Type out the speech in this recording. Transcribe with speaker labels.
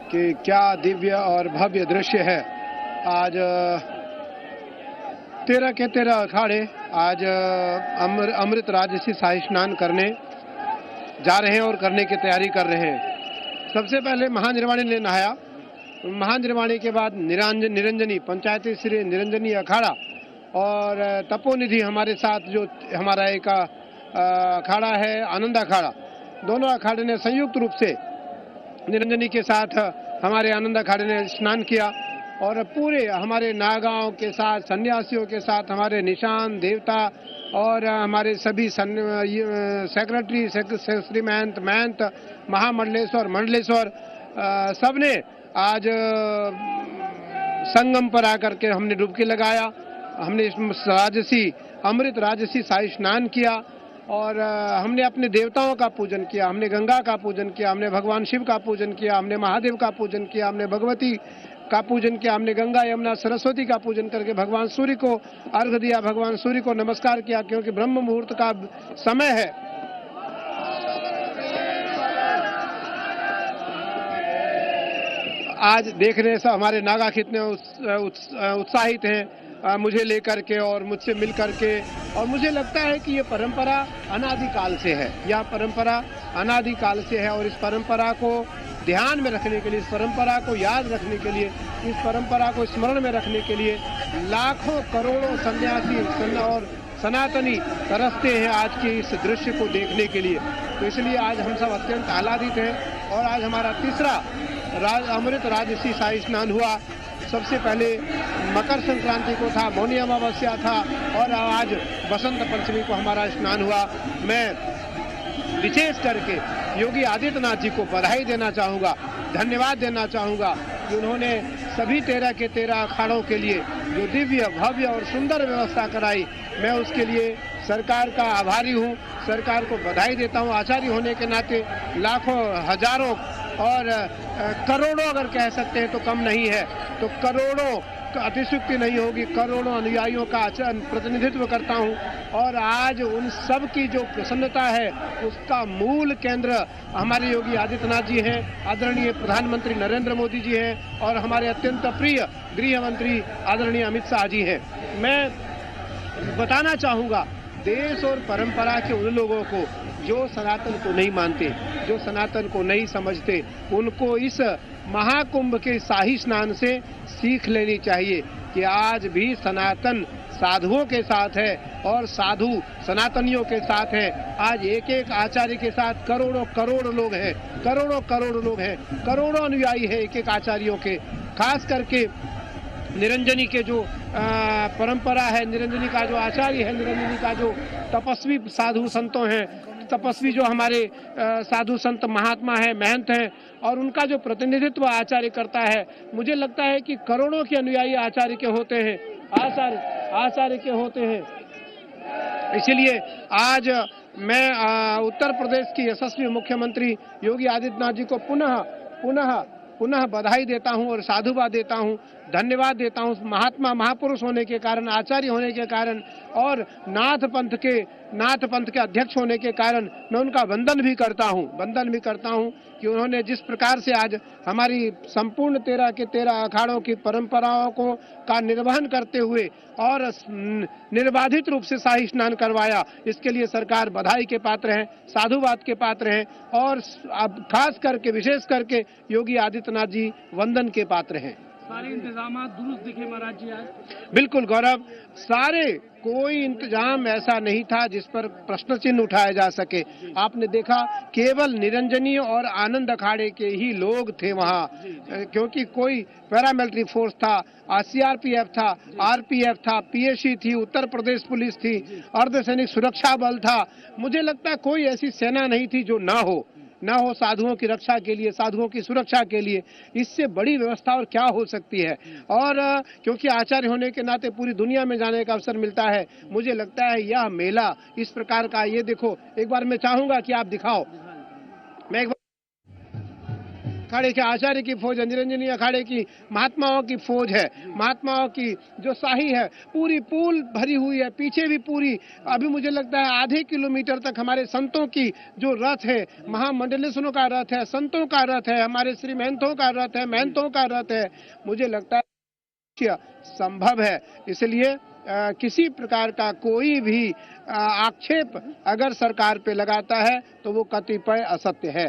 Speaker 1: कि क्या दिव्य और भव्य दृश्य है। आज 13 के 13 अखाड़े आज अमृत राजसी शाही स्नान करने जा रहे हैं और करने की तैयारी कर रहे हैं। सबसे पहले महानिर्वाणी ने नहाया, महानिर्वाणी के बाद निरंजनी पंचायती श्री निरंजनी अखाड़ा और तपोनिधि हमारे साथ जो हमारा एक अखाड़ा है आनंद अखाड़ा, दोनों अखाड़े ने संयुक्त रूप से निरंजनी के साथ हमारे आनंद अखाड़े ने स्नान किया और पूरे हमारे नागांव के साथ सन्यासियों के साथ हमारे निशान देवता और हमारे सभी सेक्रेटरी श्री महंत महामंडलेश्वर मंडलेश्वर सबने आज संगम पर आकर के हमने डुबकी लगाया। हमने राजसी अमृत राजसी शाही स्नान किया और हमने अपने देवताओं का पूजन किया, हमने गंगा का पूजन किया, हमने भगवान शिव का पूजन किया, हमने महादेव का पूजन किया, हमने भगवती का पूजन किया, हमने गंगा यमुना सरस्वती का पूजन करके भगवान सूर्य को अर्घ दिया, भगवान सूर्य को नमस्कार किया क्योंकि ब्रह्म मुहूर्त का समय है। आज देख रहे हैं हमारे नागा कितने उत्साहित हैं मुझे लेकर के और मुझसे मिल करके, और मुझे लगता है कि ये परंपरा अनादिकाल से है, यह परंपरा अनादिकाल से है और इस परंपरा को ध्यान में रखने के लिए, इस परंपरा को याद रखने के लिए, इस परंपरा को स्मरण में रखने के लिए लाखों करोड़ों सन्यासी और सनातनी तरसते हैं आज के इस दृश्य को देखने के लिए। तो इसलिए आज हम सब अत्यंत आह्लादित हैं और आज हमारा तीसरा अमृत राजसी शाही स्नान हुआ। सबसे पहले मकर संक्रांति को था, मौनी अमावस्या था और आज बसंत पंचमी को हमारा स्नान हुआ। मैं विशेष करके योगी आदित्यनाथ जी को बधाई देना चाहूँगा, धन्यवाद देना चाहूँगा कि उन्होंने सभी 13 के 13 अखाड़ों के लिए जो दिव्य भव्य और सुंदर व्यवस्था कराई, मैं उसके लिए सरकार का आभारी हूँ, सरकार को बधाई देता हूँ। आचार्य होने के नाते लाखों हजारों और करोड़ों अगर कह सकते हैं तो कम नहीं है, तो करोड़ों अतिशुक्ति नहीं होगी, करोड़ों अनुयायियों का प्रतिनिधित्व करता हूं और आज उन सब की जो प्रसन्नता है उसका मूल केंद्र हमारे योगी आदित्यनाथ जी हैं, आदरणीय प्रधानमंत्री नरेंद्र मोदी जी हैं और हमारे अत्यंत प्रिय गृह मंत्री आदरणीय अमित शाह जी हैं। मैं बताना चाहूँगा देश और परंपरा के उन लोगों को जो सनातन को नहीं मानते, जो सनातन को नहीं समझते, उनको इस महाकुंभ के शाही स्नान से सीख लेनी चाहिए कि आज भी सनातन साधुओं के साथ है और साधु सनातनियों के साथ है। आज एक एक आचार्य के साथ करोड़ों करोड़ लोग हैं, करोड़ों करोड़ लोग हैं, करोड़ों अनुयायी है एक एक आचार्यों के। खास करके निरंजनी के जो परंपरा है, निरंजनी का जो आचार्य है, निरंजनी का जो तपस्वी साधु संतों हैं, तपस्वी जो हमारे साधु संत महात्मा है, महंत हैं और उनका जो प्रतिनिधित्व आचार्य करता है, मुझे लगता है कि करोड़ों के अनुयायी आचार्य के होते हैं, आचार्य के होते हैं। इसलिए आज मैं उत्तर प्रदेश की यशस्वी मुख्यमंत्री योगी आदित्यनाथ जी को पुनः बधाई देता हूं और साधुवाद देता हूं, धन्यवाद देता हूं। महात्मा महापुरुष होने के कारण, आचार्य होने के कारण और नाथ पंथ के अध्यक्ष होने के कारण मैं उनका वंदन भी करता हूं कि उन्होंने जिस प्रकार से आज हमारी संपूर्ण 13 के 13 अखाड़ों की परंपराओं का निर्वहन करते हुए और निर्बाधित रूप से शाही स्नान करवाया, इसके लिए सरकार बधाई के पात्र है, साधुवाद के पात्र है और अब खास करके विशेष करके योगी आदित्यनाथ जी वंदन के पात्र हैं।
Speaker 2: सारे इंतजाम दुरुस्त दिखे महाराज जी आज?
Speaker 1: बिल्कुल गौरव, सारे कोई इंतजाम ऐसा नहीं था जिस पर प्रश्न चिन्ह उठाया जा सके। आपने देखा केवल निरंजनी और आनंद अखाड़े के ही लोग थे वहाँ, क्योंकि कोई पैरामिलिट्री फोर्स था, सीआरपीएफ था, आरपीएफ था, पीएसी थी, उत्तर प्रदेश पुलिस थी, अर्धसैनिक सुरक्षा बल था। मुझे लगता है कोई ऐसी सेना नहीं थी जो ना हो साधुओं की रक्षा के लिए, साधुओं की सुरक्षा के लिए। इससे बड़ी व्यवस्था और क्या हो सकती है। और क्योंकि आचार्य होने के नाते पूरी दुनिया में जाने का अवसर मिलता है, मुझे लगता है यह मेला इस प्रकार का, ये देखो एक बार मैं चाहूंगा कि आप दिखाओ, मैं एक बार अखाड़े के आचार्य की फौज, निरंजनी अखाड़े की महात्माओं की फौज है। महात्माओं की जो शाही है पूरी पूल भरी हुई है, पीछे भी पूरी, अभी मुझे लगता है आधे किलोमीटर तक हमारे संतों की जो रथ है, महामंडलेश्वरों का रथ है, संतों का रथ है, हमारे श्री महंतों का रथ है, महंतों का रथ है। मुझे लगता है संभव है। इसलिए किसी प्रकार का कोई भी आक्षेप अगर सरकार पे लगाता है तो वो कतिपय असत्य है।